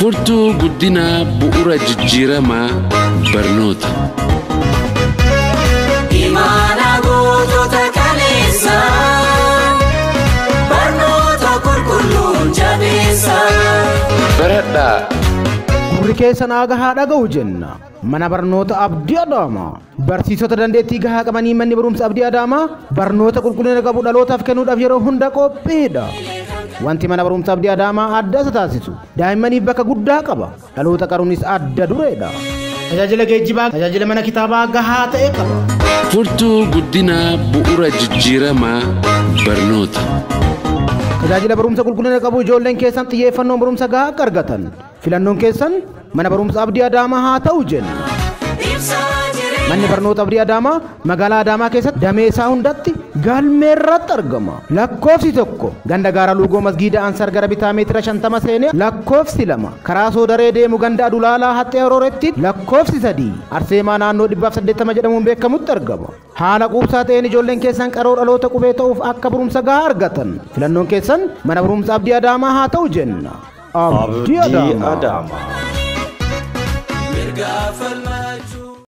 Furtuu guddina bu'uura jijjiiramaa barnoota. Imaana gootota kaleessa barnoota qulqulluun jabeessa. Baradhaa. Gurri keessa naaga haa dhaga'u jenna. Mana barnoota Abdii Adaamaa. Barsiisota dandeettii gahaa qabanii manni barumsa Abdii Adaamaa barnoota qulqullina qabu dhalootaaf kennuudhaaf yeroo hunda qophiidha. Wanti mana barumsa Abdii Adaamaa adda isa taasisu daa'immaniif bakka guddaa qaba. Dhaloota qaruunis adda dureedha. Tajaajila geejjibaa, tajaajila mana kitaabaa gahaa ta'e qaba. Furtuu guddina bu'uura jijjiiramaa barnoota. Tajaajila barumsa qulqullina qabu ijoolleen keessan xiyyeeffannoo barumsa gahaa akka argatan. Filannoon keessan mana barumsa Abdii Adaamaa haa ta'u jenna. Manni barnoota Abdii Adaamaa magaalaa Adaamaa keessatti damee isaa hundatti galmeerratti argama. Lakkoofsi 1 ganda gaara Luugoo masgiida Ansar gara bitaa meetira 50 seenee. Lakkoofsi 2 karaa Soodaree deemu ganda Adulaalaa Haxxee Orooretti. Lakkoofsi 3 Arseemaa naannoo 180 jedhamuun beekamutti argama. Haala quubsaa ta'een ijoolleen keessan qaroo dhaloota qubee ta'uuf akka barumsa gahaa argatan. Filannoon keessan mana barumsa Abdii Adaamaa haa ta'u jenna. Abdii Adaamaa.